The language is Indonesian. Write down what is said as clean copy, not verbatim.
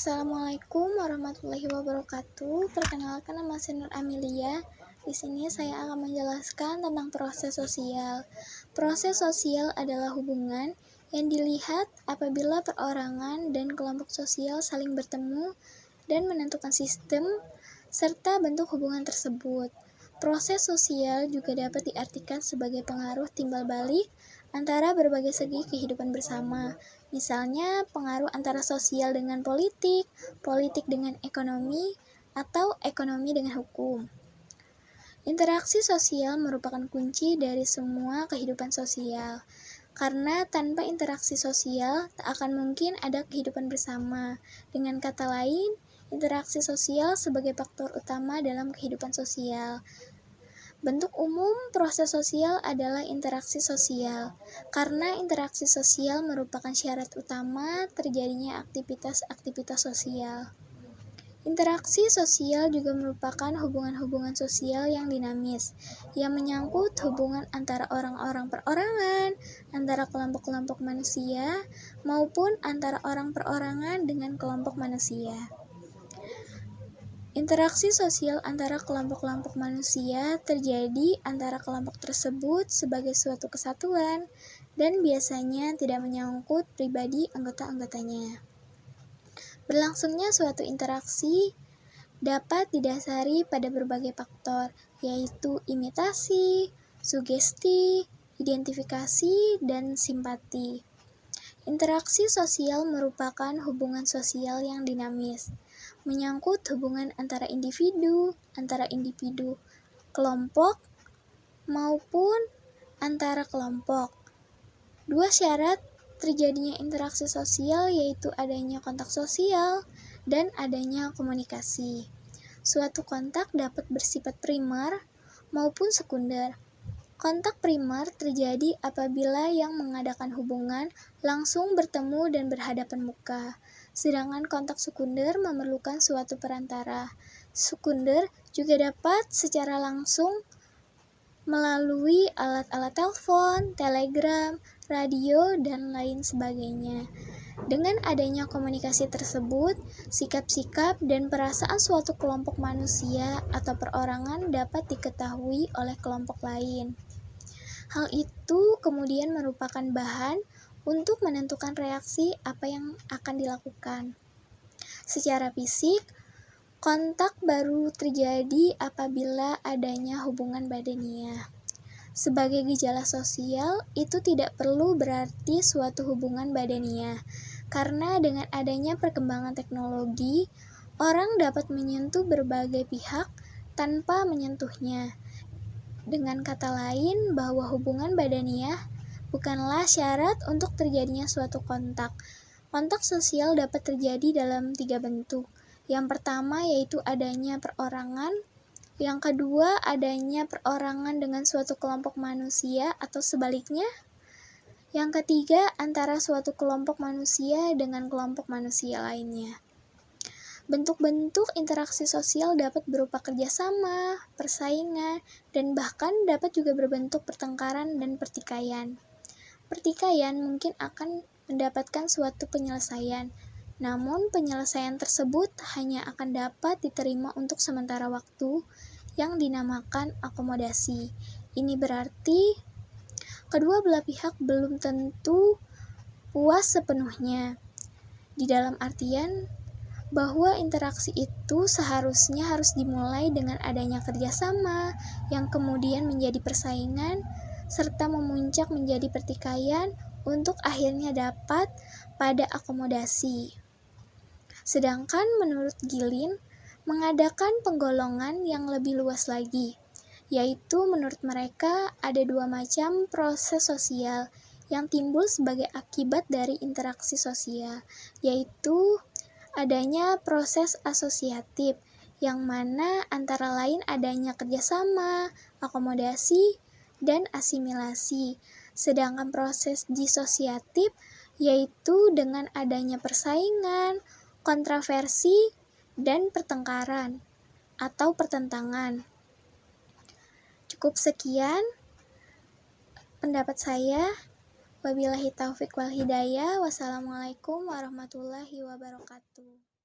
Assalamualaikum warahmatullahi wabarakatuh. Perkenalkan, nama saya Nur Amelia. Di sini saya akan menjelaskan tentang proses sosial. Proses sosial adalah hubungan yang dilihat apabila perorangan dan kelompok sosial saling bertemu dan menentukan sistem serta bentuk hubungan tersebut. Proses sosial juga dapat diartikan sebagai pengaruh timbal balik antara berbagai segi kehidupan bersama. Misalnya, pengaruh antara sosial dengan politik, politik dengan ekonomi, atau ekonomi dengan hukum. Interaksi sosial merupakan kunci dari semua kehidupan sosial. Karena tanpa interaksi sosial, tak akan mungkin ada kehidupan bersama. Dengan kata lain, interaksi sosial sebagai faktor utama dalam kehidupan sosial. Bentuk umum proses sosial adalah interaksi sosial, karena interaksi sosial merupakan syarat utama terjadinya aktivitas-aktivitas sosial. Interaksi sosial juga merupakan hubungan-hubungan sosial yang dinamis, yang menyangkut hubungan antara orang-orang perorangan, antara kelompok-kelompok manusia, maupun antara orang perorangan dengan kelompok manusia. Interaksi sosial antara kelompok-kelompok manusia terjadi antara kelompok tersebut sebagai suatu kesatuan dan biasanya tidak menyangkut pribadi anggota-anggotanya. Berlangsungnya suatu interaksi dapat didasari pada berbagai faktor, yaitu imitasi, sugesti, identifikasi, dan simpati. Interaksi sosial merupakan hubungan sosial yang dinamis, menyangkut hubungan antara individu, kelompok, maupun antara kelompok. Dua syarat terjadinya interaksi sosial yaitu adanya kontak sosial dan adanya komunikasi. Suatu kontak dapat bersifat primer maupun sekunder. Kontak primer terjadi apabila yang mengadakan hubungan langsung bertemu dan berhadapan muka. Sedangkan kontak sekunder memerlukan suatu perantara. Sekunder juga dapat secara langsung melalui alat-alat telepon, telegram, radio, dan lain sebagainya. Dengan adanya komunikasi tersebut, sikap-sikap dan perasaan suatu kelompok manusia atau perorangan dapat diketahui oleh kelompok lain. Hal itu kemudian merupakan bahan untuk menentukan reaksi apa yang akan dilakukan. Secara fisik, kontak baru terjadi apabila adanya hubungan badaniah. Sebagai gejala sosial, itu tidak perlu berarti suatu hubungan badaniah, karena dengan adanya perkembangan teknologi, orang dapat menyentuh berbagai pihak tanpa menyentuhnya. Dengan kata lain, bahwa hubungan badaniah bukanlah syarat untuk terjadinya suatu kontak. Kontak sosial dapat terjadi dalam 3 bentuk. Yang pertama yaitu adanya perorangan, yang kedua adanya perorangan dengan suatu kelompok manusia atau sebaliknya, yang ketiga antara suatu kelompok manusia dengan kelompok manusia lainnya. Bentuk-bentuk interaksi sosial dapat berupa kerjasama, persaingan, dan bahkan dapat juga berbentuk pertengkaran dan pertikaian. Pertikaian mungkin akan mendapatkan suatu penyelesaian, namun penyelesaian tersebut hanya akan dapat diterima untuk sementara waktu yang dinamakan akomodasi. Ini berarti kedua belah pihak belum tentu puas sepenuhnya. Di dalam artian bahwa interaksi itu seharusnya harus dimulai dengan adanya kerjasama yang kemudian menjadi persaingan serta memuncak menjadi pertikaian untuk akhirnya dapat pada akomodasi. Sedangkan menurut Gilin mengadakan penggolongan yang lebih luas lagi, yaitu menurut mereka ada 2 macam proses sosial yang timbul sebagai akibat dari interaksi sosial, yaitu adanya proses asosiatif, yang mana antara lain adanya kerjasama, akomodasi, dan asimilasi. Sedangkan proses disosiatif yaitu dengan adanya persaingan, kontroversi, dan pertengkaran atau pertentangan. Cukup sekian pendapat saya. Wabillahi taufik wal hidayah. Wassalamualaikum warahmatullahi wabarakatuh.